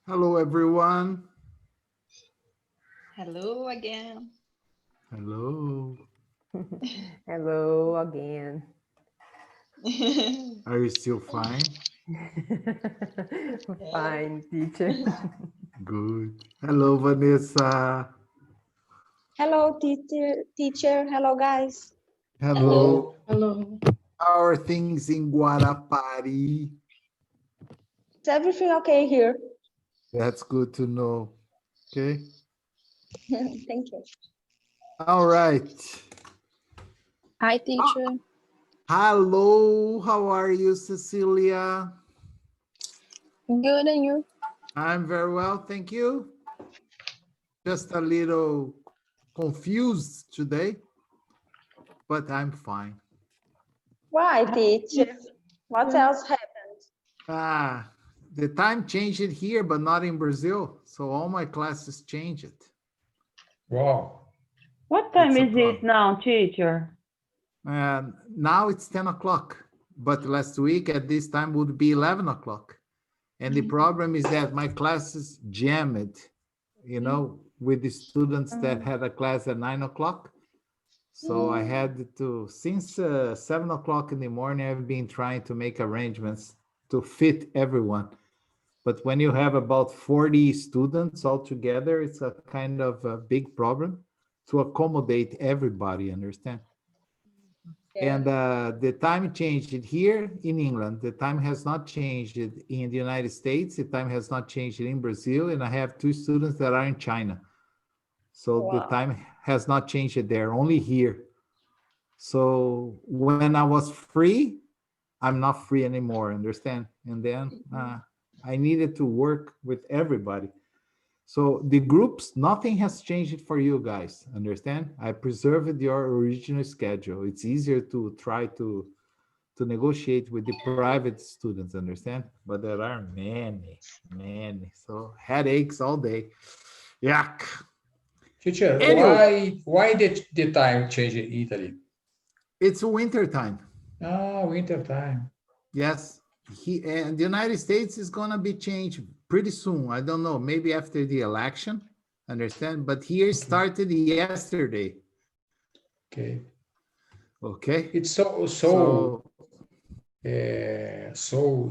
Hello, everyone. Hello again. Hello. Hello again. Are you still fine? Fine, teacher. Good. Hello, Vanessa. Hello, teacher. Hello, guys. Hello. Hello. How are things in Guarapari? Is everything okay here? That's good to know. Okay. Thank you. All right. Hi, teacher. Hello. How are you, Cecilia? Good, and you? I'm very well, thank you. Just a little confused today, but I'm fine. Why, teacher? What else happened? The time changed it here, but not in Brazil. So all my classes changed. Wow. What time It's a is it problem. now, teacher? Now it's 10 o'clock, but last week at this time would be 11 o'clock. And the problem is that my classes jammed, with the students that had a class at 9 o'clock. So I had to, since 7 o'clock in the morning, I've been trying to make arrangements to fit everyone. But when you have about 40 students all together, it's a kind of a big problem to accommodate everybody, understand? And the time changed it here in England. The time has not changed it in the United States. The time has not changed it in Brazil. And I have two students that are in China. So the time has not changed it there, only here. So when I was free, I'm not free anymore, understand? And then I needed to work with everybody. So the groups, nothing has changed for you guys, understand? I preserved your original schedule. It's easier to try to negotiate with the private students, understand? But there are many. So headaches all day. Yuck. Teacher, Anyway. why did the time change in Italy? It's winter time. Winter time. Yes. And the United States is going to be changed pretty soon. I don't know, maybe after the election, understand? But here started yesterday. Okay. Okay. It's so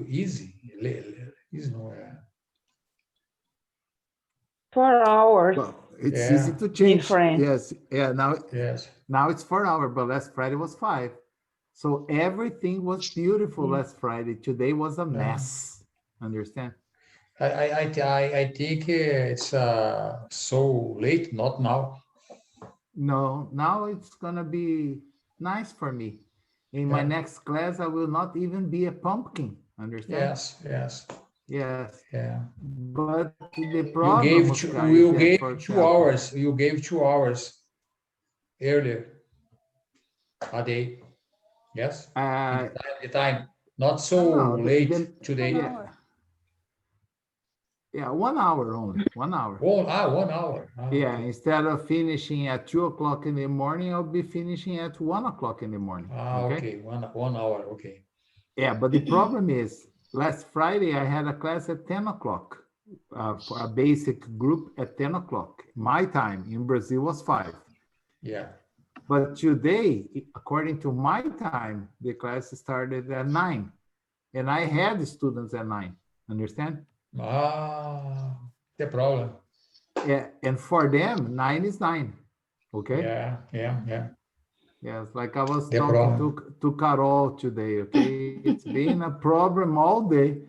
easy. It's no, 4 hours. Well, it's Yeah. easy to change. Different. Yes. Yeah. Yes. Now it's 4 hours, but last Friday was 5. So everything was beautiful last Friday. Today was a mess. Understand? I think it's so late, not now. No, now it's gonna be nice for me. In my Yeah. next class, I will not even be a pumpkin. Understand? Yes. Yes. Yeah. But the You problem, gave Oscar, is that, gave for 2 hours. example, You gave 2 hours earlier a day. Yes. The time. Not so no, late today. yeah, 1 hour only, 1 hour. 1 hour. Yeah, Okay. instead of finishing at 2 o'clock in the morning, I'll be finishing at 1 o'clock in the morning. Okay. Okay. 1 hour. Okay. Yeah, but the problem is, last Friday I had a class at 10 o'clock, for a basic group at 10 o'clock. My time in Brazil was 5. Yeah. But today, according to my time, the class started at 9. And I had students at 9. Understand? The problem. Yeah, and for them, 9 is 9. Okay? Yeah. Yes, like I was The talking problem. to Carol today, okay? It's been a problem all day.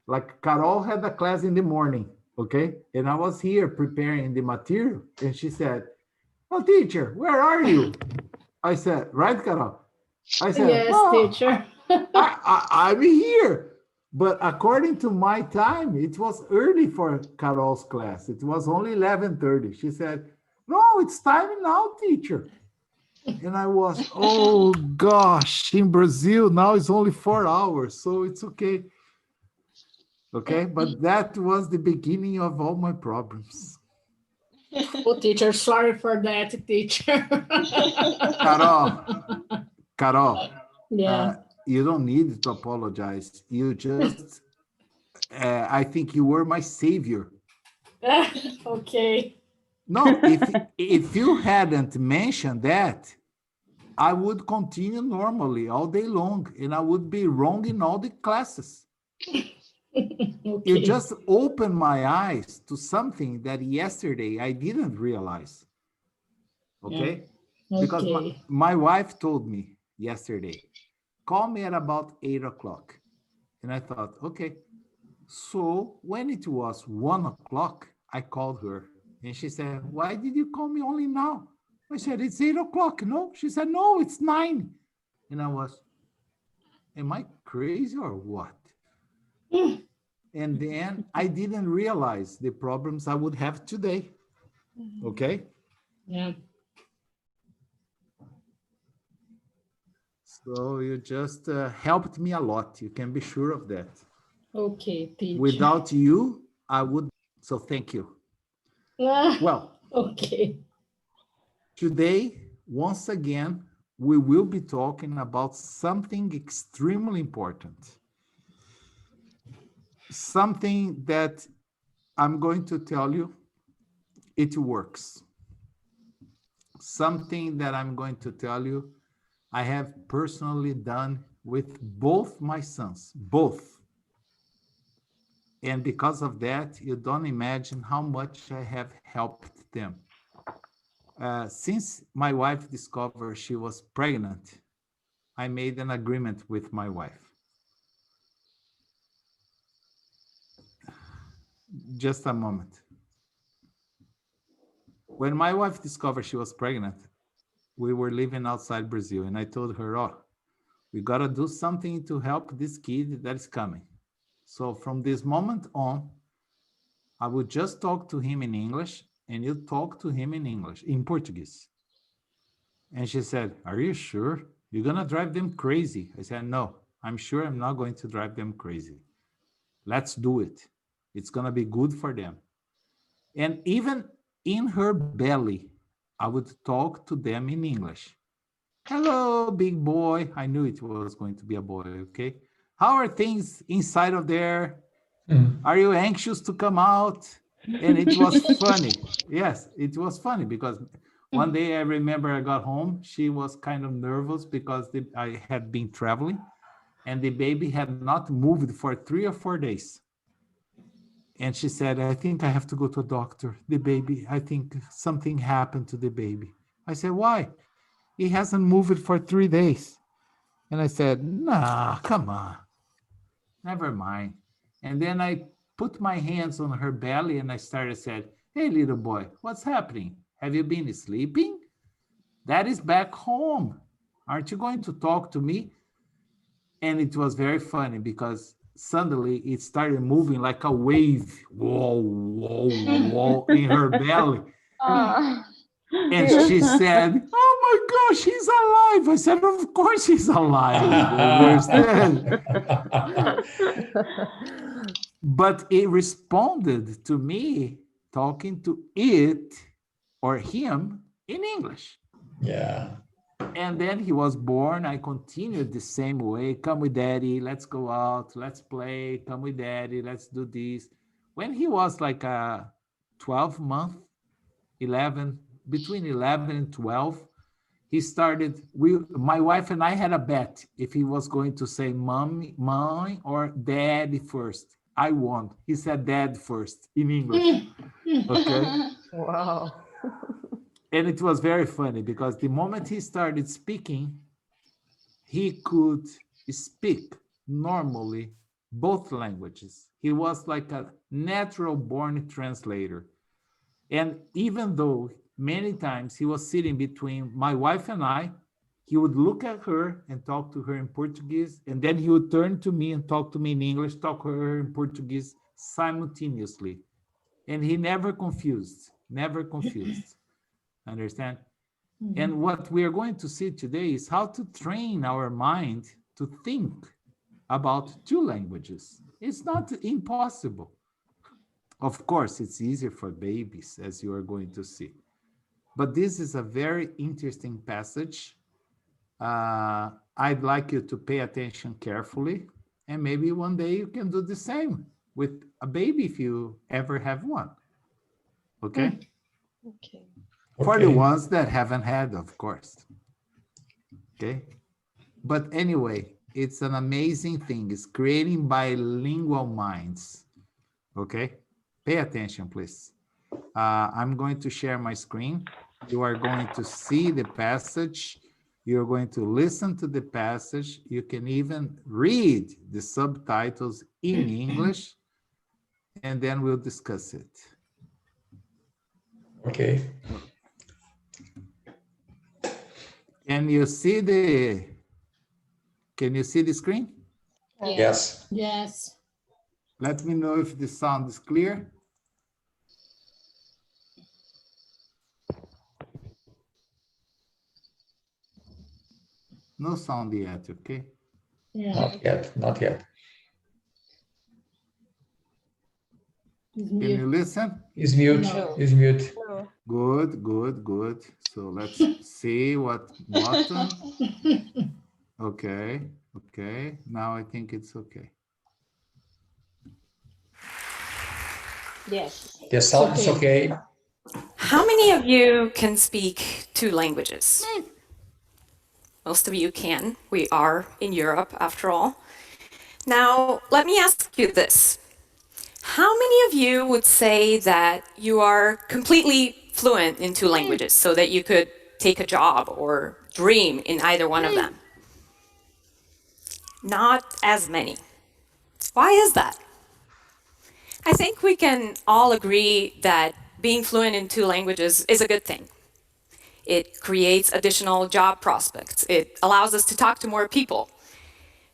Like Carol had a class in the morning, okay? And I was here preparing the material, and she said, "Oh, teacher, where are you?" I said, "Right, Carol?" I said, Yes, "Well, teacher. I'm here." But according to my time, it was early for Carol's class. It was only 11:30. She said, "No, it's time now, teacher." And I was, oh gosh, in Brazil now it's only 4 hours, so it's okay. Okay, but that was the beginning of all my problems. Oh, teacher, sorry for that, teacher. Carol, Yeah. you don't need to apologize. You just I think you were my savior. Okay. No, if you hadn't mentioned that, I would continue normally all day long, and I would be wrong in all the classes. You Okay. just opened my eyes to something that yesterday I didn't realize. Okay? Because Okay. my wife told me yesterday, call me at about 8 o'clock. And I thought, okay. So when it was 1 o'clock, I called her. And she said, why did you call me only now? I said, it's 8 o'clock. No. She said, no, it's 9. And I was, am I crazy or what? And then I didn't realize the problems I would have today. Okay? Yeah. So you just helped me a lot. You can be sure of that. Okay, teacher. Without you, I would. So thank you. Well, okay. Today, once again, we will be talking about something extremely important. Something that I'm going to tell you, it works. Something that I'm going to tell you, I have personally done with both my sons, both. And because of that, you don't imagine how much I have helped them. Since my wife discovered she was pregnant, I made an agreement with my wife. Just a moment. When my wife discovered she was pregnant, we were living outside Brazil, and I told her, oh, we got to do something to help this kid that is coming. So from this moment on, I would just talk to him in English, and you talk to him in English, in Portuguese. And she said, are you sure? You're going to drive them crazy. I said, no, I'm sure I'm not going to drive them crazy. Let's do it. It's going to be good for them. And even in her belly, I would talk to them in English. Hello, big boy. I knew it was going to be a boy, okay? How are things inside of there? Are you anxious to come out? And it was funny. Yes, it was funny because one day I remember I got home. She was kind of nervous because I had been traveling and the baby had not moved for 3 or 4 days. And she said, I think I have to go to a doctor. The baby, I think something happened to the baby. I said, why? He hasn't moved for 3 days. And I said, nah, come on. Never mind. And then I put my hands on her belly and I started said, hey, little boy, what's happening? Have you been sleeping? Dad is back home. Aren't you going to talk to me? And it was very funny because suddenly it started moving like a wave, whoa, whoa, whoa, in her belly. And she said, oh my gosh, he's alive. I said, of course he's alive. But it responded to me talking to it or him in English. Yeah. And then he was born. I continued the same way. Come with daddy. Let's go out. Let's play. Come with daddy. Let's do this. When he was like a 12-month, 11, between 11 and 12, he started, my wife and I had a bet if he was going to say mommy or daddy first. I won. He said dad first in English. Okay. Wow. And it was very funny because the moment he started speaking, he could speak normally both languages. He was like a natural born translator. And even though many times he was sitting between my wife and I, he would look at her and talk to her in Portuguese, and then he would turn to me and talk to me in English, talk to her in Portuguese simultaneously. And he never confused. Understand? Mm-hmm. And what we are going to see today is how to train our mind to think about 2 languages. It's not impossible. Of course, it's easier for babies, as you are going to see. But this is a very interesting passage. I'd like you to pay attention carefully, and maybe one day you can do the same. with a baby if you ever have one. Okay? Okay. For the Okay. ones that haven't had, of course. Okay? But anyway, it's an amazing thing. It's creating bilingual minds. Okay? Pay attention, please. I'm going to share my screen. You are going to see the passage. You're going to listen to the passage. You can even read the subtitles in English, and then we'll discuss it. Okay. Can you see the screen? Yes. Yes. Let me know if the sound is clear. No sound yet, okay? Yeah. Not yet. Not yet. It's Can mute. you listen? He's mute. No. He's mute. No. Good, good, good. So let's see what button. Okay, okay. Now I think it's okay. Yes. The sound is okay. How many of you can speak 2 languages? Most of you can. We are in Europe, after all. Now, let me ask you this. How many of you would say that you are completely fluent in 2 languages so that you could take a job or dream in either one of them? Not as many. Why is that? I think we can all agree that being fluent in 2 languages is a good thing. It creates additional job prospects. It allows us to talk to more people.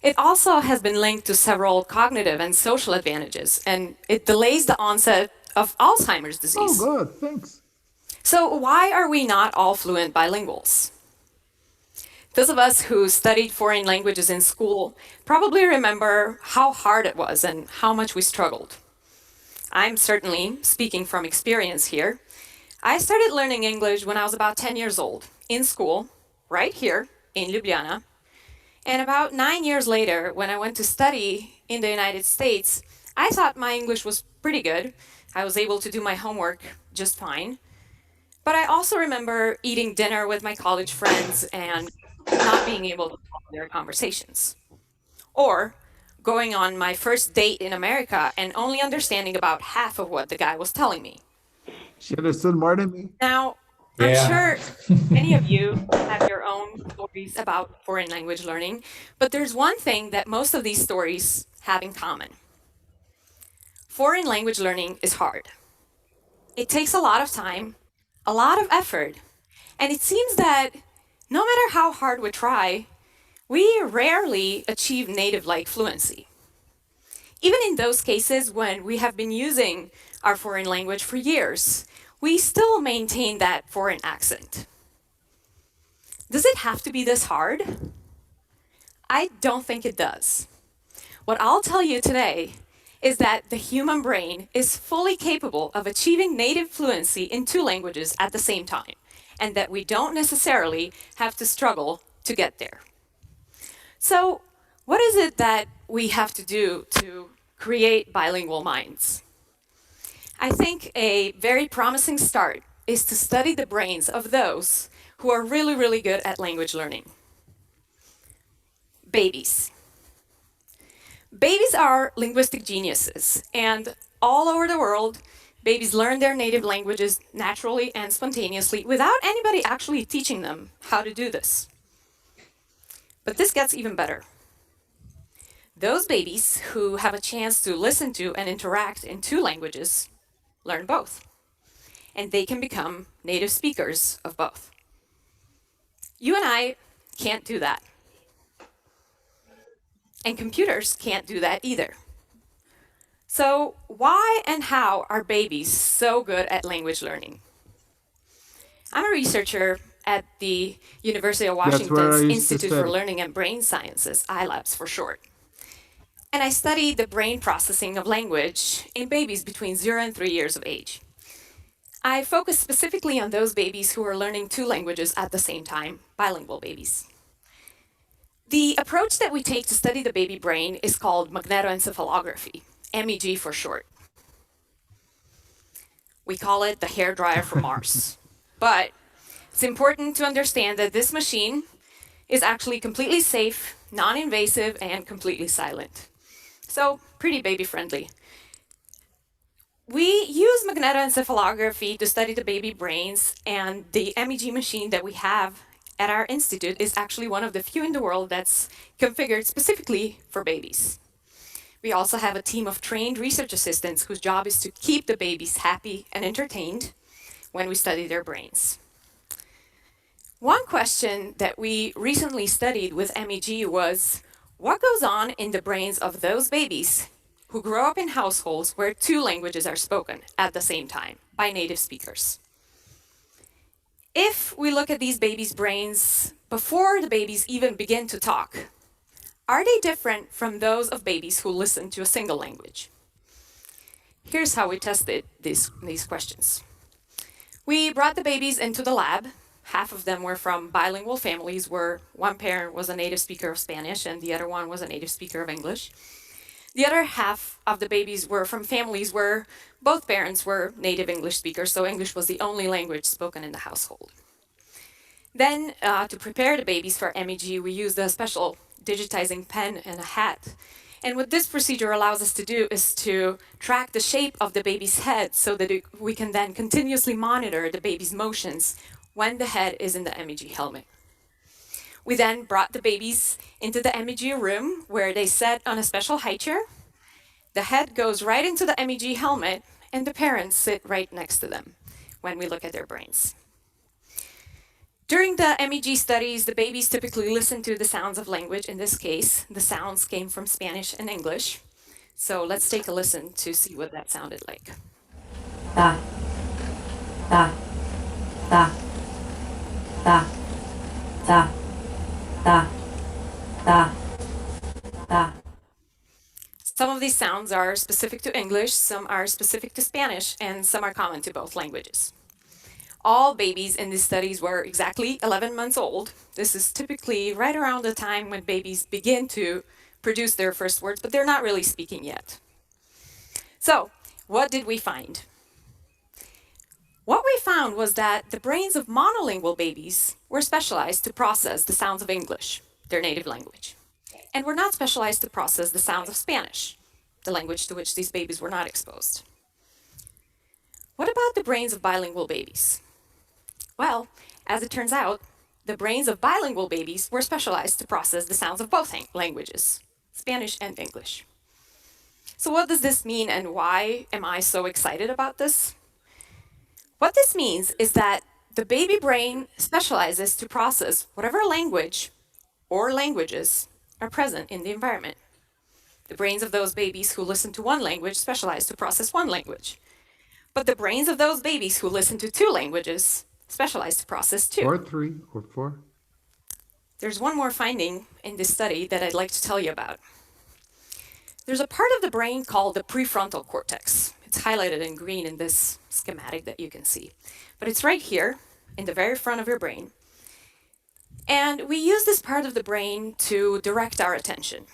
It also has been linked to several cognitive and social advantages, and it delays the onset of Alzheimer's Oh, disease. good, thanks. So why are we not all fluent bilinguals? Those of us who studied foreign languages in school probably remember how hard it was and how much we struggled. I'm certainly speaking from experience here. I started learning English when I was about 10 years old, in school, right here in Ljubljana. And about 9 years later, when I went to study in the United States, I thought my English was pretty good. I was able to do my homework just fine. But I also remember eating dinner with my college friends and not being able to follow their conversations. Or going on my first date in America and only understanding about half of what the guy was telling me. She understood more than me. Now, Yeah. I'm sure many of you have your own stories about foreign language learning, but there's one thing that most of these stories have in common. Foreign language learning is hard. It takes a lot of time, a lot of effort, and it seems that no matter how hard we try, we rarely achieve native-like fluency. Even in those cases when we have been using our foreign language for years, we still maintain that foreign accent. Does it have to be this hard? I don't think it does. What I'll tell you today is that the human brain is fully capable of achieving native fluency in 2 languages at the same time, and that we don't necessarily have to struggle to get there. So, what is it that we have to do to create bilingual minds? I think a very promising start is to study the brains of those who are really, really good at language learning. Babies. Babies are linguistic geniuses, and all over the world, babies learn their native languages naturally and spontaneously without anybody actually teaching them how to do this. But this gets even better. Those babies who have a chance to listen to and interact in 2 languages learn both, and they can become native speakers of both. You and I can't do that. And computers can't do that either. So why and how are babies so good at language learning? I'm a researcher at the University of That's where I Washington's used to Institute for study. Learning and Brain Sciences, ILABS for short. And I study the brain processing of language in babies between 0 and 3 years of age. I focus specifically on those babies who are learning 2 languages at the same time, bilingual babies. The approach that we take to study the baby brain is called magnetoencephalography, MEG for short. We call it the hairdryer from Mars. But it's important to understand that this machine is actually completely safe, non-invasive, and completely silent. So pretty baby-friendly. We use magnetoencephalography to study the baby brains, and the MEG machine that we have at our institute is actually one of the few in the world that's configured specifically for babies. We also have a team of trained research assistants whose job is to keep the babies happy and entertained when we study their brains. One question that we recently studied with MEG was, what goes on in the brains of those babies who grow up in households where 2 languages are spoken at the same time by native speakers? If we look at these babies' brains before the babies even begin to talk, are they different from those of babies who listen to a single language? Here's how we tested these questions. We brought the babies into the lab. Half of them were from bilingual families where one parent was a native speaker of Spanish and the other one was a native speaker of English. The other half of the babies were from families where both parents were native English speakers, so English was the only language spoken in the household. Then, to prepare the babies for MEG, we used a special digitizing pen and a hat. And what this procedure allows us to do is to track the shape of the baby's head so that we can then continuously monitor the baby's motions when the head is in the MEG helmet. We then brought the babies into the MEG room where they sat on a special high chair. The head goes right into the MEG helmet and the parents sit right next to them when we look at their brains. During the MEG studies, the babies typically listen to the sounds of language. In this case, the sounds came from Spanish and English. So let's take a listen to see what that sounded like. Ta, ta, ta, ta, ta, ta, ta, ta. Some of these sounds are specific to English, some are specific to Spanish, and some are common to both languages. All babies in these studies were exactly 11 months old. This is typically right around the time when babies begin to produce their first words, but they're not really speaking yet. So, what did we find? What we found was that the brains of monolingual babies were specialized to process the sounds of English, their native language, and were not specialized to process the sounds of Spanish, the language to which these babies were not exposed. What about the brains of bilingual babies? Well, as it turns out, the brains of bilingual babies were specialized to process the sounds of both languages, Spanish and English. So what does this mean and why am I so excited about this? What this means is that the baby brain specializes to process whatever language or languages are present in the environment. The brains of those babies who listen to one language specialize to process one language. But the brains of those babies who listen to 2 languages specialize to process 2. Or 3 or 4. There's one more finding in this study that I'd like to tell you about. There's a part of the brain called the prefrontal cortex. It's highlighted in green in this schematic that you can see. But it's right here in the very front of your brain. And we use this part of the brain to direct our attention,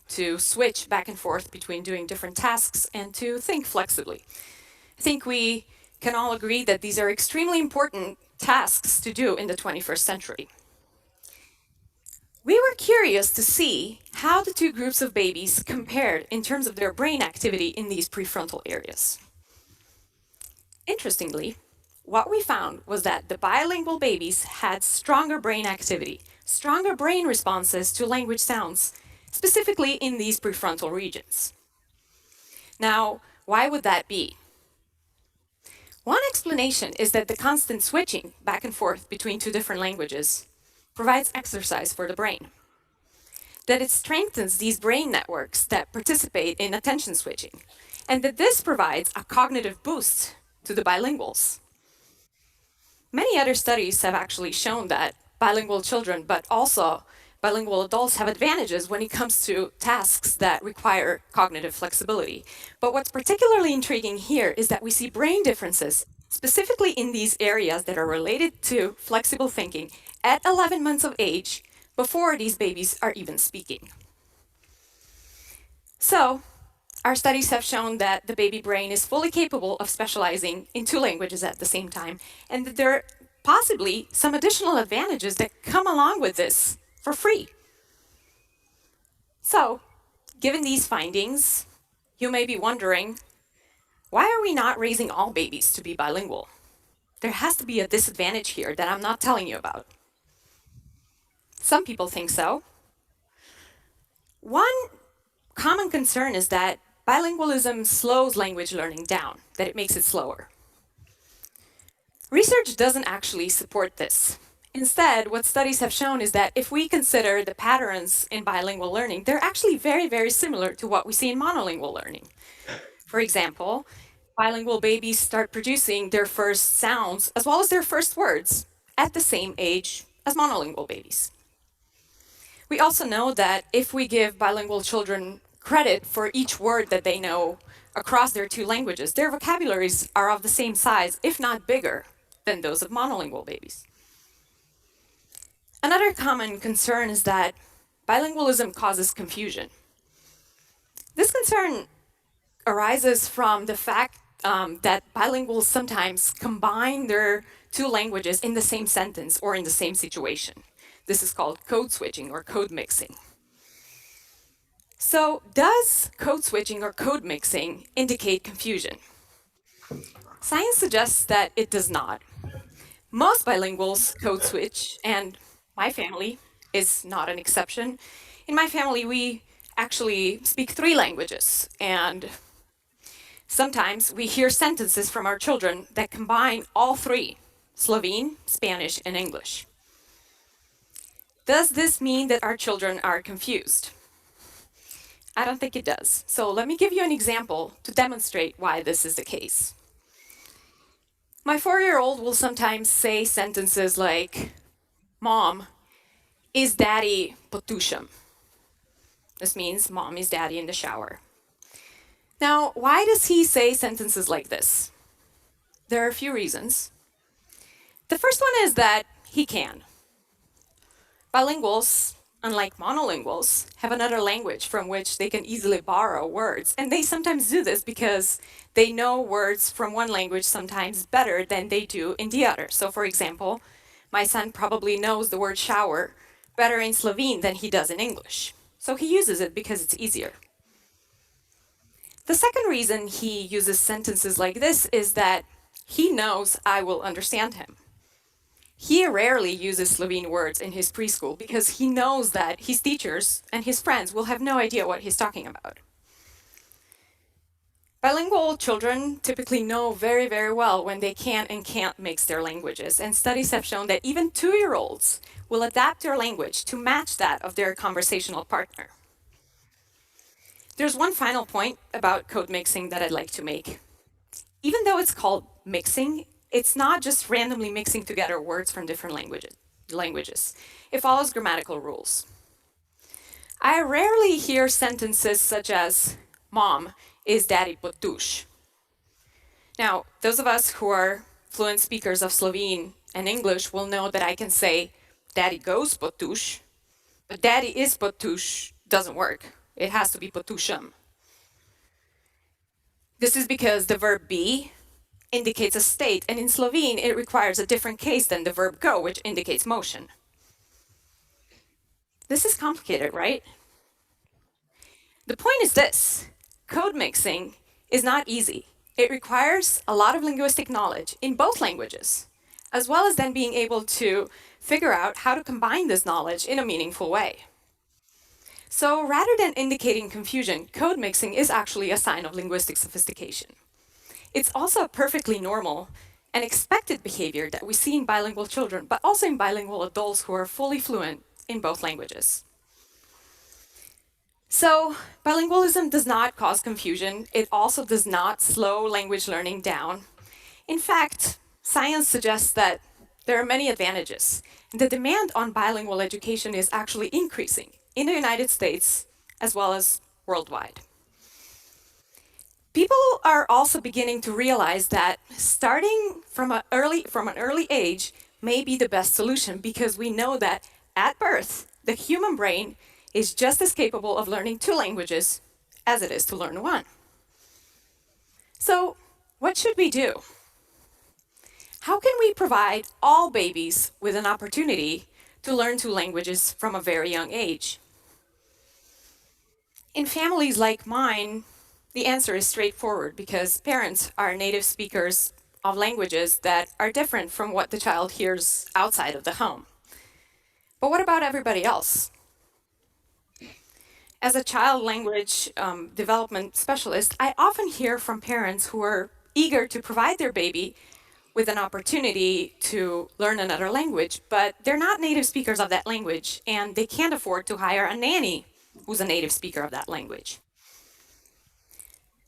to switch back and forth between doing different tasks and to think flexibly. I think we can all agree that these are extremely important tasks to do in the 21st century. We were curious to see how the 2 groups of babies compared in terms of their brain activity in these prefrontal areas. Interestingly, what we found was that the bilingual babies had stronger brain activity, stronger brain responses to language sounds, specifically in these prefrontal regions. Now, why would that be? One explanation is that the constant switching back and forth between 2 different languages provides exercise for the brain. That it strengthens these brain networks that participate in attention switching, and that this provides a cognitive boost to the bilinguals. Many other studies have actually shown that bilingual children, but also bilingual adults, have advantages when it comes to tasks that require cognitive flexibility. But what's particularly intriguing here is that we see brain differences, specifically in these areas that are related to flexible thinking at 11 months of age, before these babies are even speaking. So, our studies have shown that the baby brain is fully capable of specializing in 2 languages at the same time, and that there are possibly some additional advantages that come along with this for free. So, given these findings, you may be wondering, why are we not raising all babies to be bilingual? There has to be a disadvantage here that I'm not telling you about. Some people think so. One common concern is that bilingualism slows language learning down, that it makes it slower. Research doesn't actually support this. Instead, what studies have shown is that if we consider the patterns in bilingual learning, they're actually very, very similar to what we see in monolingual learning. For example, bilingual babies start producing their first sounds as well as their first words at the same age as monolingual babies. We also know that if we give bilingual children credit for each word that they know across their 2 languages, their vocabularies are of the same size, if not bigger, than those of monolingual babies. Another common concern is that bilingualism causes confusion. This concern arises from the fact that bilinguals sometimes combine their 2 languages in the same sentence or in the same situation. This is called code switching or code mixing. So, does code switching or code mixing indicate confusion? Science suggests that it does not. Most bilinguals code switch, and my family is not an exception. In my family, we actually speak 3 languages, and sometimes we hear sentences from our children that combine all 3, Slovene, Spanish, and English. Does this mean that our children are confused? I don't think it does. So let me give you an example to demonstrate why this is the case. My 4-year-old will sometimes say sentences like, "Mom, is daddy potušam?" This means mom is daddy in the shower. Now, why does he say sentences like this? There are a few reasons. The first one is that he can. Bilinguals, unlike monolinguals, have another language from which they can easily borrow words. And they sometimes do this because they know words from one language sometimes better than they do in the other. So for example, my son probably knows the word shower better in Slovene than he does in English. So he uses it because it's easier. The second reason he uses sentences like this is that he knows I will understand him. He rarely uses Slovene words in his preschool because he knows that his teachers and his friends will have no idea what he's talking about. Bilingual children typically know very, very well when they can and can't mix their languages, and studies have shown that even 2-year-olds will adapt their language to match that of their conversational partner. There's one final point about code mixing that I'd like to make. Even though it's called mixing, it's not just randomly mixing together words from different languages. It follows grammatical rules. I rarely hear sentences such as, "Mom, is daddy potuš?" Now, those of us who are fluent speakers of Slovene and English will know that I can say, "Daddy goes potuš," but "daddy is potuš" doesn't work. It has to be potušam. This is because the verb be indicates a state, and in Slovene it requires a different case than the verb go, which indicates motion. This is complicated, right? The point is this: code mixing is not easy. It requires a lot of linguistic knowledge in both languages, as well as then being able to figure out how to combine this knowledge in a meaningful way. So rather than indicating confusion, code mixing is actually a sign of linguistic sophistication. It's also a perfectly normal and expected behavior that we see in bilingual children, but also in bilingual adults who are fully fluent in both languages. So bilingualism does not cause confusion. It also does not slow language learning down. In fact, science suggests that there are many advantages. The demand on bilingual education is actually increasing in the United States as well as worldwide. People are also beginning to realize that starting from an early age may be the best solution, because we know that at birth, the human brain is just as capable of learning 2 languages as it is to learn one. So, what should we do? How can we provide all babies with an opportunity to learn two languages from a very young age? In families like mine, the answer is straightforward because parents are native speakers of languages that are different from what the child hears outside of the home. But what about everybody else? As a child language development specialist, I often hear from parents who are eager to provide their baby with an opportunity to learn another language, but they're not native speakers of that language, and they can't afford to hire a nanny who's a native speaker of that language.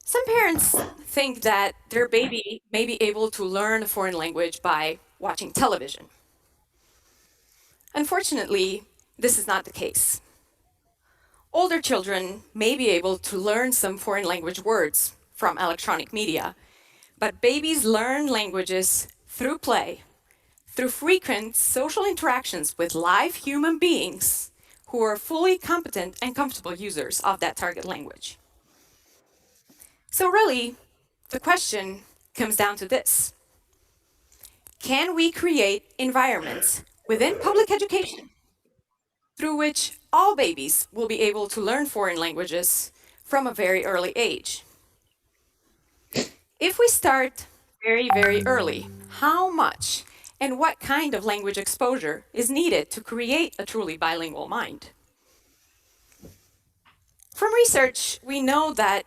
Some parents think that their baby may be able to learn a foreign language by watching television. Unfortunately, this is not the case. Older children may be able to learn some foreign language words from electronic media, but babies learn languages through play, through frequent social interactions with live human beings who are fully competent and comfortable users of that target language. So really, the question comes down to this. Can we create environments within public education through which all babies will be able to learn foreign languages from a very early age? If we start very, very early, how much and what kind of language exposure is needed to create a truly bilingual mind? From research, we know that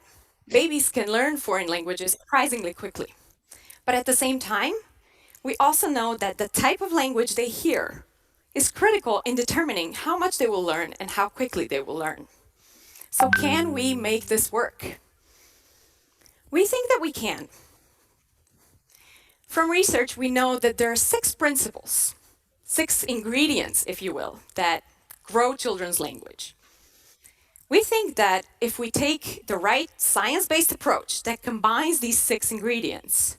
babies can learn foreign languages surprisingly quickly. But at the same time, we also know that the type of language they hear is critical in determining how much they will learn and how quickly they will learn. So can we make this work? We think that we can. From research, we know that there are 6 principles, 6 ingredients, if you will, that grow children's language. We think that if we take the right science-based approach that combines these 6 ingredients,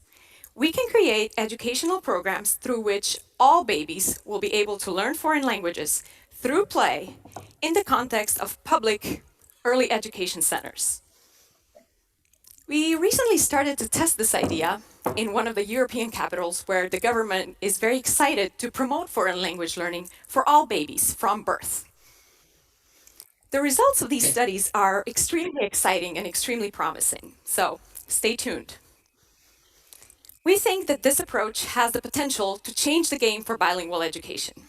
we can create educational programs through which all babies will be able to learn foreign languages through play in the context of public early education centers. We recently started to test this idea in one of the European capitals where the government is very excited to promote foreign language learning for all babies from birth. The results of these studies are extremely exciting and extremely promising, so stay tuned. We think that this approach has the potential to change the game for bilingual education.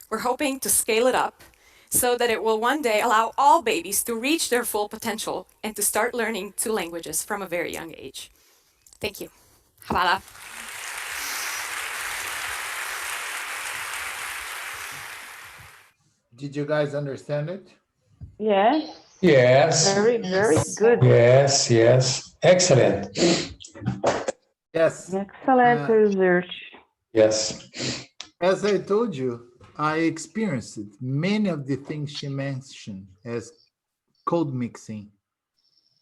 We're hoping to scale it up so that it will one day allow all babies to reach their full potential and to start learning 2 languages from a very young age. Thank you. Hvala. Did you guys understand it? Yes, Yes. very, very good. Yes, yes. Excellent. Yes. Excellent research. Yes. As I told you, I experienced many of the things she mentioned as code mixing.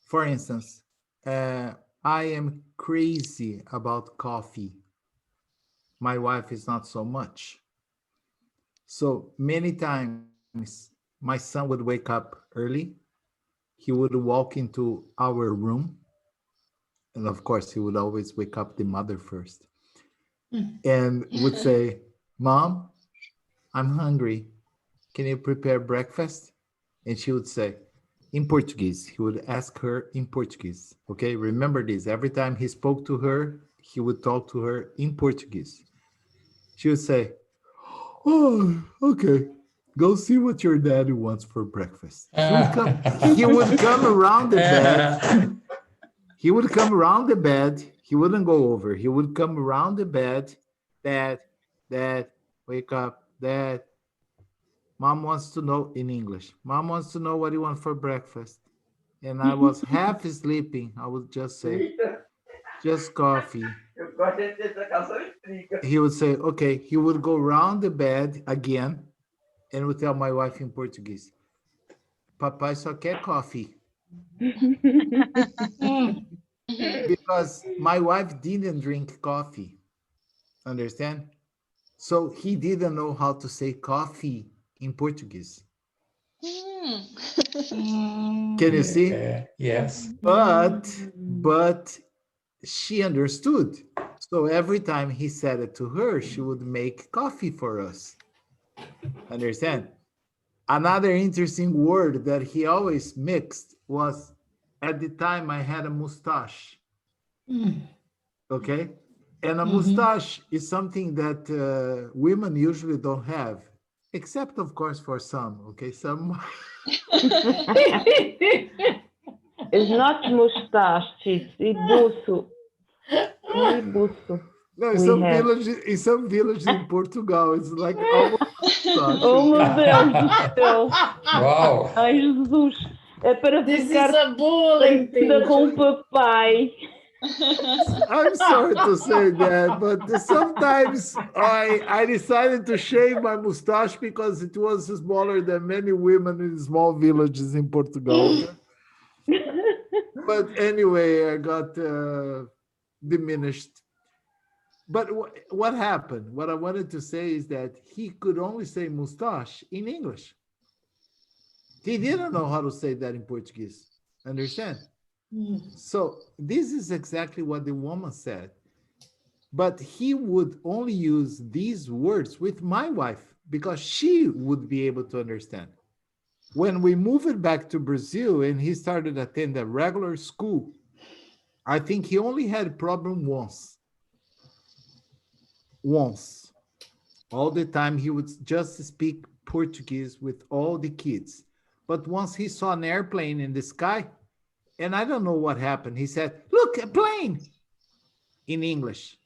For instance, I am crazy about coffee. My wife is not so much. So many times my son would wake up early. He would walk into our room. And of course, he would always wake up the mother first and would say, "Mom, I'm hungry. Can you prepare breakfast?" And she would say, in Portuguese, he would ask her in Portuguese. Okay, remember this. Every time he spoke to her, he would talk to her in Portuguese. She would say, "Oh, okay. Go see what your daddy wants for breakfast." He would come around the bed. He would come around the bed. He wouldn't go over. He would come around the bed. Dad, wake up. Dad, Mom wants to know in English. Mom wants to know what you want for breakfast. And I was half sleeping. I would just say, just coffee. He would say, okay. He would go around the bed again and would tell my wife in Portuguese, "Papai só quer coffee." Because my wife didn't drink coffee, understand? So he didn't know how to say coffee in Portuguese. Can you see? Yes. But she understood. So every time he said it to her, she would make coffee for us. Understand? Another interesting word that he always mixed was, at the time I had a mustache. Okay? And a mustache is something that women usually don't have, except of course for some, okay? Some. It's not mustache, it's ibuço. Ibuço. No, We have. in some villages in Portugal, it's like almost mustache. Oh meu Deus do céu! Wow. Ai Jesus! É para This ficar is a bullying parecida com o teacher. papai. I'm sorry to say that, but sometimes I decided to shave my mustache because it was smaller than many women in small villages in Portugal. But anyway, I got diminished. But what happened? What I wanted to say is that he could only say mustache in English. He didn't know how to say that in Portuguese. Understand? So this is exactly what the woman said. But he would only use these words with my wife because she would be able to understand. When we moved back to Brazil and he started attending a regular school, I think he only had a problem once. Once. All the time he would just speak Portuguese with all the kids. But once he saw an airplane in the sky, and I don't know what happened, he said, "Look, a plane," in English.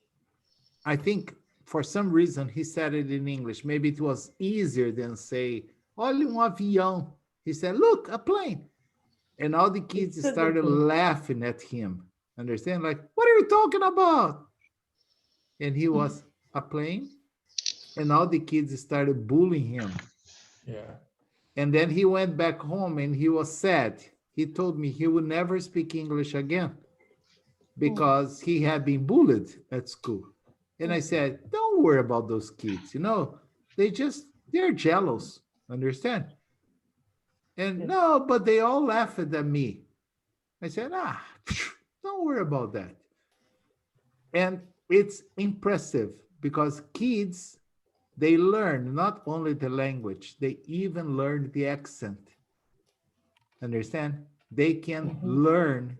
I think for some reason he said it in English. Maybe it was easier than say, "Olha avião." He said, "Look, a plane." And all the kids started laughing at him. Understand? Like, "What are you talking about?" And he was, "A plane?" And all the kids started bullying him. Yeah. And then he went back home and he was sad. He told me he would never speak English again because he had been bullied at school. And I said, "Don't worry about those kids. You know, they're jealous. Understand?" And no, but they all laughed at me. I said, don't worry about that. And it's impressive because kids, they learn not only the language, they even learn the accent. Understand? They can learn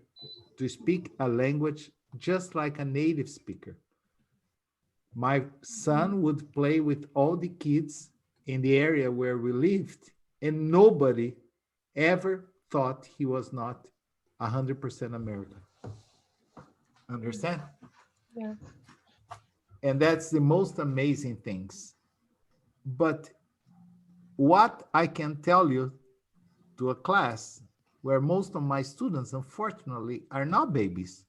to speak a language just like a native speaker. My son would play with all the kids in the area where we lived, and nobody ever thought he was not 100% American. Understand? Yeah. And that's the most amazing things. But what I can tell you to a class where most of my students, unfortunately, are not babies,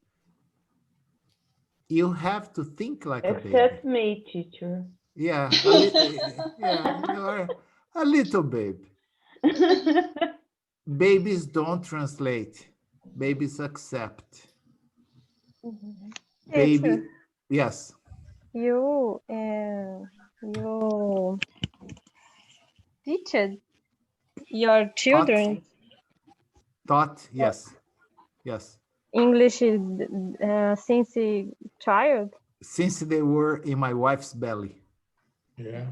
you have to think like a baby. Except me, teacher. Yeah, yeah, you are a little babe. Babies don't translate. Babies accept. Baby, yes. You teach your children Taught, yes, yes. English since a child? Since they were in my wife's belly. Yeah.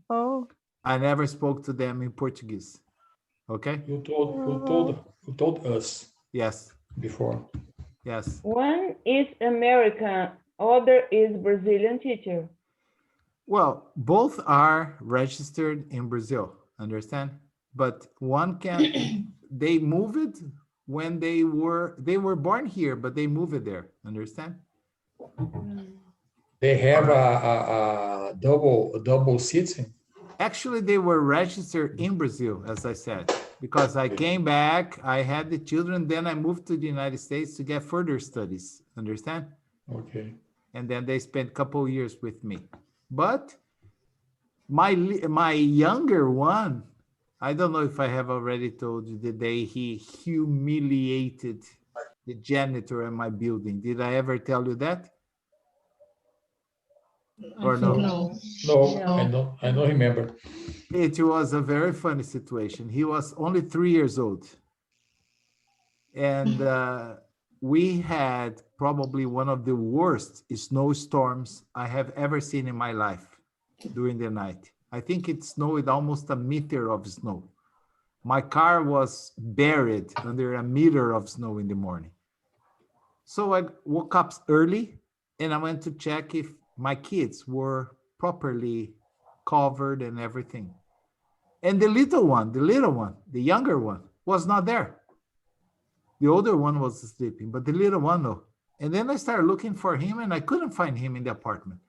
Oh. I never spoke to them in Portuguese. Okay? You told us. Yes. Before. Yes. One is American, other is Brazilian, teacher. Well, both are registered in Brazil, understand? But one can, they moved when they were born here, but they moved there, understand? They have a double citizen. Actually, they were registered in Brazil, as I said, because I came back, I had the children, then I moved to the United States to get further studies, understand? Okay. And then they spent a couple of years with me. But my younger one, I don't know if I have already told you the day he humiliated the janitor in my building. Did I ever tell you that? Or no? No, I don't remember. It was a very funny situation. He was only 3 years old. And we had probably one of the worst snowstorms I have ever seen in my life during the night. I think it snowed almost a meter of snow. My car was buried under a meter of snow in the morning. So I woke up early and I went to check if my kids were properly covered and everything. And the little one, the younger one, was not there. The older one was sleeping, but the little one, no. And then I started looking for him and I couldn't find him in the apartment.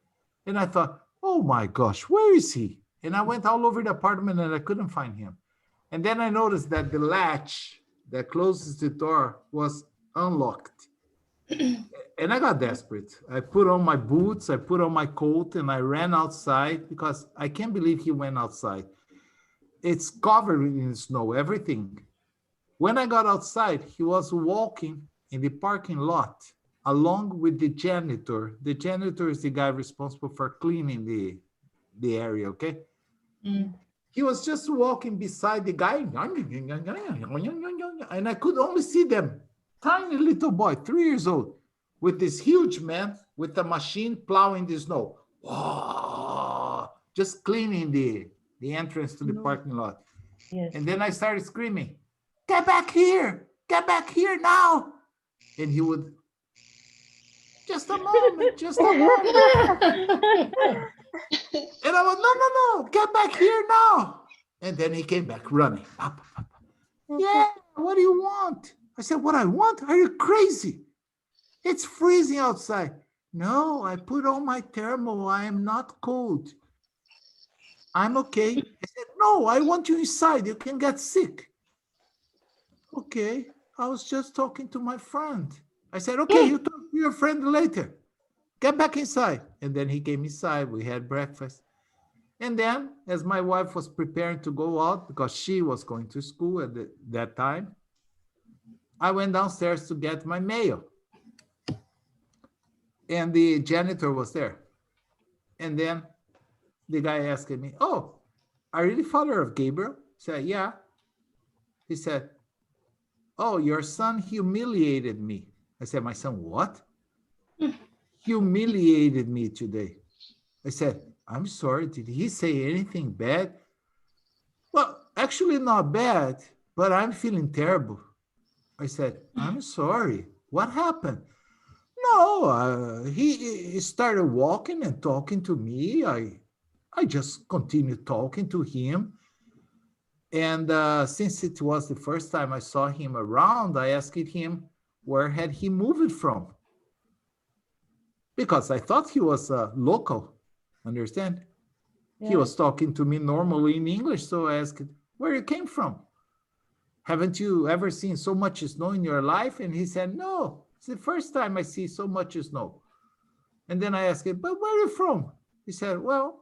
And I thought, oh my gosh, where is he? And I went all over the apartment and I couldn't find him. And then I noticed that the latch that closes the door was unlocked. And I got desperate. I put on my boots, I put on my coat, and I ran outside because I can't believe he went outside. It's covered in snow, everything. When I got outside, he was walking in the parking lot along with the janitor. The janitor is the guy responsible for cleaning the area, okay? He was just walking beside the guy, and I could only see them. Tiny little boy, 3 years old, with this huge man with a machine plowing the snow. Whoa, just cleaning the entrance to the parking lot. Yes. And then I started screaming, get back here now. And he would, just a moment. And I was, no, get back here now. And then he came back running. Up. Yeah, what do you want? I said, what I want? Are you crazy? It's freezing outside. No, I put on my thermal. I am not cold. I'm okay. I said, no, I want you inside. You can get sick. Okay, I was just talking to my friend. I said, okay, you talk to your friend later. Get back inside. And then he came inside. We had breakfast. And then, as my wife was preparing to go out, because she was going to school at that time, I went downstairs to get my mail. And the janitor was there. And then the guy asked me, oh, are you the father of Gabriel? I said, yeah. He said, oh, your son humiliated me. I said, my son what? Humiliated me today. I said, I'm sorry, did he say anything bad? Well, actually not bad, but I'm feeling terrible. I said, I'm sorry. What happened? No, he started walking and talking to me. I just continued talking to him. And since it was the first time I saw him around, I asked him, where had he moved from? Because I thought he was local, understand? Yeah. He was talking to me normally in English, so I asked, where you came from? Haven't you ever seen so much snow in your life? And he said, no, it's the first time I see so much snow. And then I asked him, but where are you from? He said, well,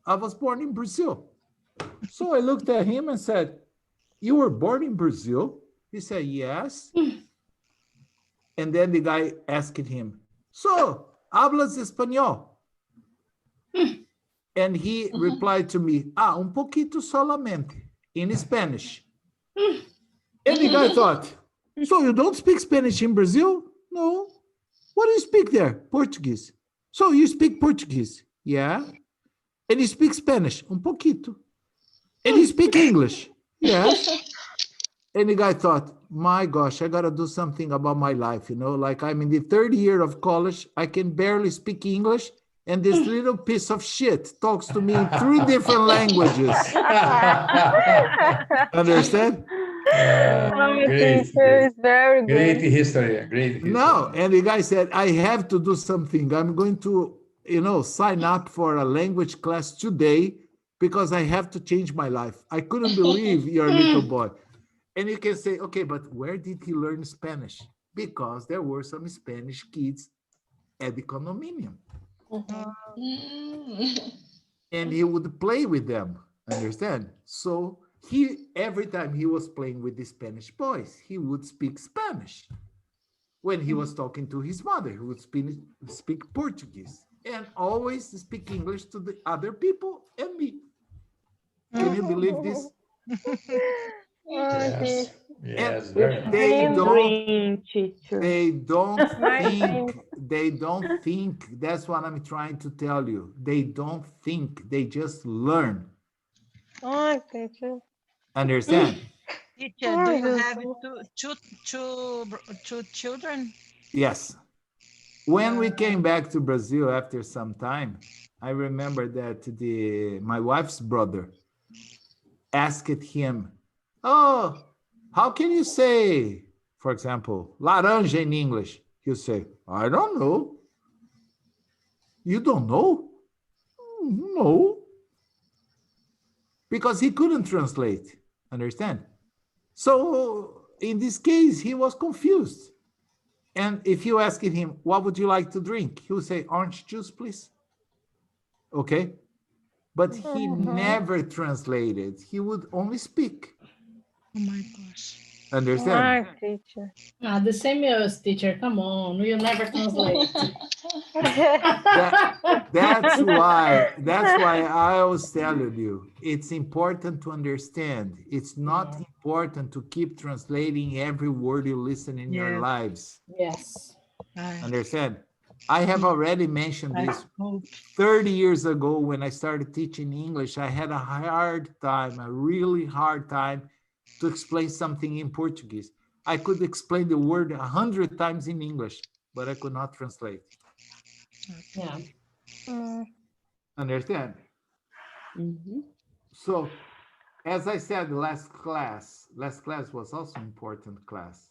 I was born in Brazil. So I looked at him and said, you were born in Brazil? He said, yes. And then the guy asked him, so, hablas español? And he replied to me, un poquito solamente, in Spanish. And the guy thought, so you don't speak Spanish in Brazil? No. What do you speak there? Portuguese. So you speak Portuguese? Yeah. And you speak Spanish? Un poquito. And you speak English? Yes. And the guy thought, my gosh, I got to do something about my life. You know, like I'm in the third year of college. I can barely speak English. And this little piece of shit talks to me in 3 different languages. Understand? It's very great good. history. Great history. No, and the guy said, I have to do something. I'm going to, sign up for a language class today because I have to change my life. I couldn't believe your little boy. And you can say, okay, but where did he learn Spanish? Because there were some Spanish kids at the condominium. And he would play with them, understand? So every time he was playing with the Spanish boys, he would speak Spanish. When he was talking to his mother, he would speak Portuguese. and always speak English to the other people and me. Can you believe this? Yes, yes, And very nice. they don't Dream, teacher. they don't think. That's what I'm trying to tell you. They don't think, they just learn. Oh, teacher. Understand? Teacher, do you have two children? Yes. When we came back to Brazil after some time, I remember that my wife's brother asked him, "Oh, how can you say, for example, laranja in English?" He'll say, "I don't know." "You don't know?" "No." Because he couldn't translate, understand? So in this case, he was confused. And if you ask him, "What would you like to drink?" He will say, "Orange juice, please." Okay? But he never translated. He would only speak. Oh my gosh. Understand? Teacher. The same as teacher. Come on, you never translate. That's why I always tell you, it's important to understand. It's not important to keep translating every word you listen in your lives. Yes. Understand? I have already mentioned this 30 years ago when I started teaching English. I had a really hard time to explain something in Portuguese. I could explain the word 100 times in English, but I could not translate. Yeah. Understand? So, as I said, last class was also an important class.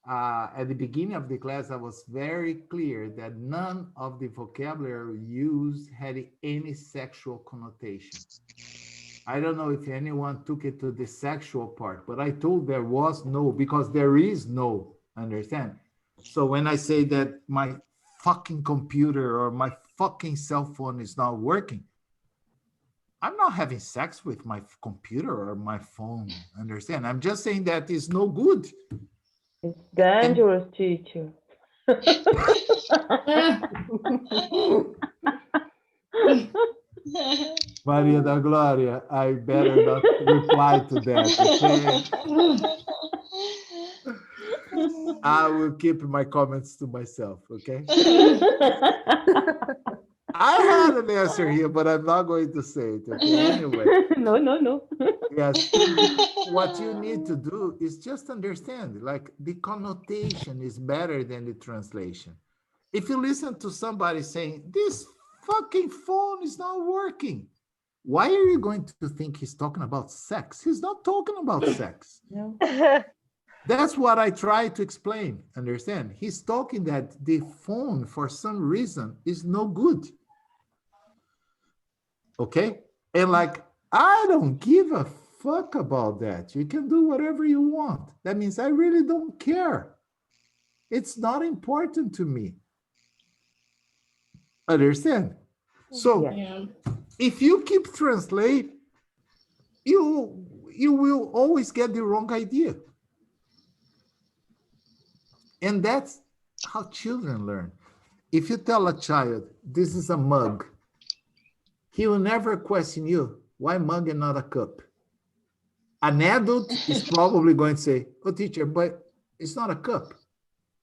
At the beginning of the class, I was very clear that none of the vocabulary used had any sexual connotation. I don't know if anyone took it to the sexual part, but I told there was no, because there is no, understand? So when I say that my fucking computer or my fucking cell phone is not working, I'm not having sex with my computer or my phone, understand? I'm just saying that it's no good. It's dangerous, teacher. Maria da Glória, I better not reply to that, okay? I will keep my comments to myself, okay? I had an answer here, but I'm not going to say it, okay? Anyway. No. Yes. What you need to do is just understand, like, the connotation is better than the translation. If you listen to somebody saying, "This fucking phone is not working," why are you going to think he's talking about sex? He's not talking about sex. No. That's what I try to explain, understand? He's talking that the phone, for some reason, is no good. Okay? And like, I don't give a fuck about that. You can do whatever you want. That means I really don't care. It's not important to me. Understand? So if you keep translate, you will always get the wrong idea. And that's how children learn. If you tell a child, "This is a mug," he will never question you, "Why mug and not a cup?" An adult is probably going to say, "Oh, teacher, but it's not a cup.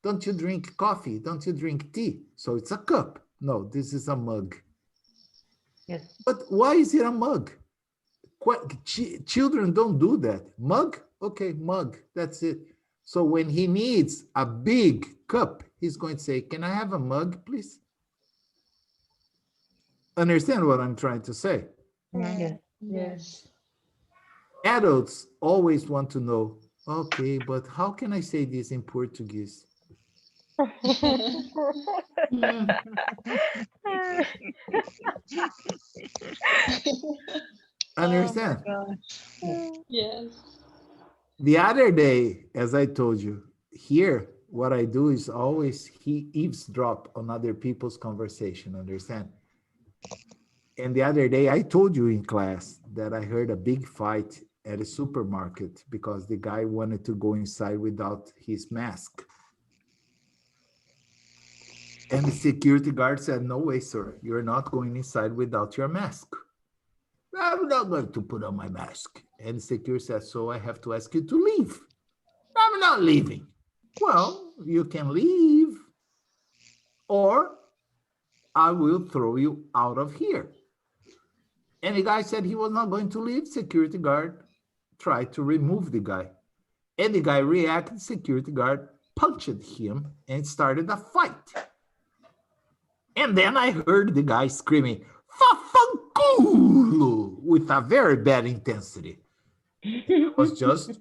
Don't you drink coffee? Don't you drink tea? So it's a cup." "No, this is a mug." Yes. "But why is it a mug?" Children don't do that. Mug? Okay, mug. That's it. So when he needs a big cup, he's going to say, "Can I have a mug, please?" Understand what I'm trying to say? Yes. Adults always want to know, "Okay, but how can I say this in Portuguese?" Understand? Yes. The other day, as I told you, here, what I do is always eavesdrop on other people's conversation, understand? And the other day, I told you in class that I heard a big fight at a supermarket because the guy wanted to go inside without his mask. And the security guard said, no way, sir. You're not going inside without your mask. I'm not going to put on my mask. And the security said, so I have to ask you to leave. I'm not leaving. Well, you can leave, or I will throw you out of here. And the guy said he was not going to leave. Security guard tried to remove the guy. And the guy reacted, security guard punched him and started a fight. And then I heard the guy screaming, "Fafanculo," with a very bad intensity. It was just,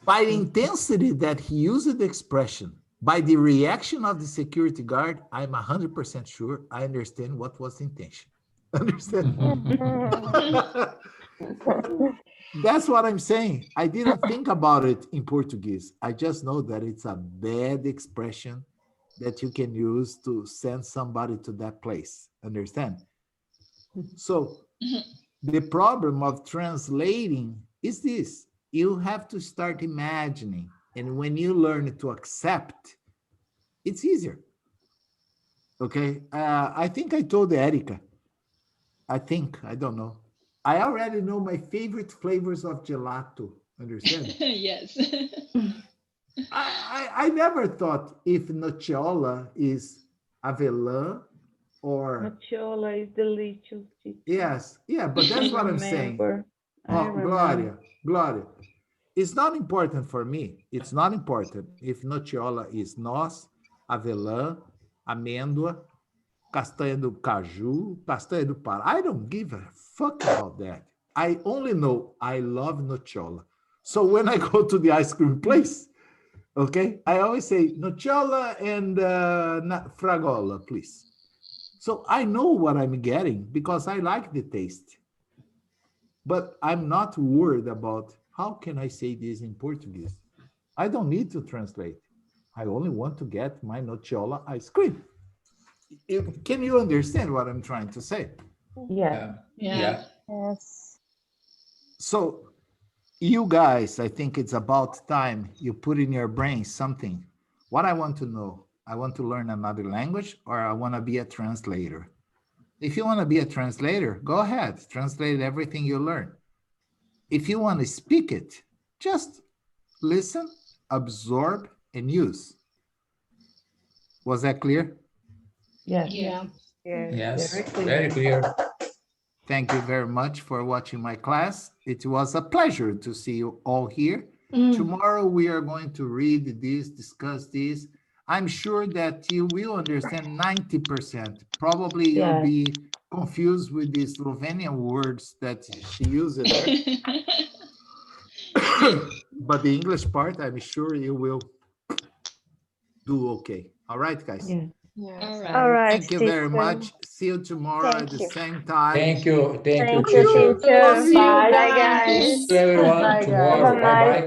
by the intensity that he used the expression, by the reaction of the security guard, I'm 100% sure I understand what was the intention. Understand? That's what I'm saying. I didn't think about it in Portuguese. I just know that it's a bad expression that you can use to send somebody to that place. Understand? So the problem of translating is this. You have to start imagining. And when you learn to accept, it's easier. Okay? I think I told Erica. I don't know. I already know my favorite flavors of gelato. Understand? Yes. I never thought if nocciola is avelã or... Nocciola is delicious. Yes, yeah, but that's what I'm saying. I remember. Gloria. It's not important for me. It's not important if nocciola is noz, avelã, amêndoa, castanha do caju, castanha do Pará. I don't give a fuck about that. I only know I love nocciola. So when I go to the ice cream place, okay, I always say nocciola and fragola, please. So I know what I'm getting because I like the taste. But I'm not worried about how can I say this in Portuguese. I don't need to translate. I only want to get my nocciola ice cream. Can you understand what I'm trying to say? Yeah. Yeah. Yes. So you guys, I think it's about time you put in your brain something. What I want to know, I want to learn another language or I want to be a translator. If you want to be a translator, go ahead, translate everything you learn. If you want to speak it, just listen, absorb, and use. Was that clear? Yes. Yeah. Yes, Very clear. very clear. Thank you very much for watching my class. It was a pleasure to see you all here. Tomorrow we are going to read this, discuss this. I'm sure that you will understand 90%. Probably you'll be confused with the Slovenian words that she used there. But the English part, I'm sure you will do okay. All right, guys. Yeah. All right. All right. Thank you very teacher. much. See you tomorrow at the same time. Thank you, Thank you, teacher. teacher. See you, Bye, guys. guys. See everyone Bye, tomorrow. Have a nice Bye-bye.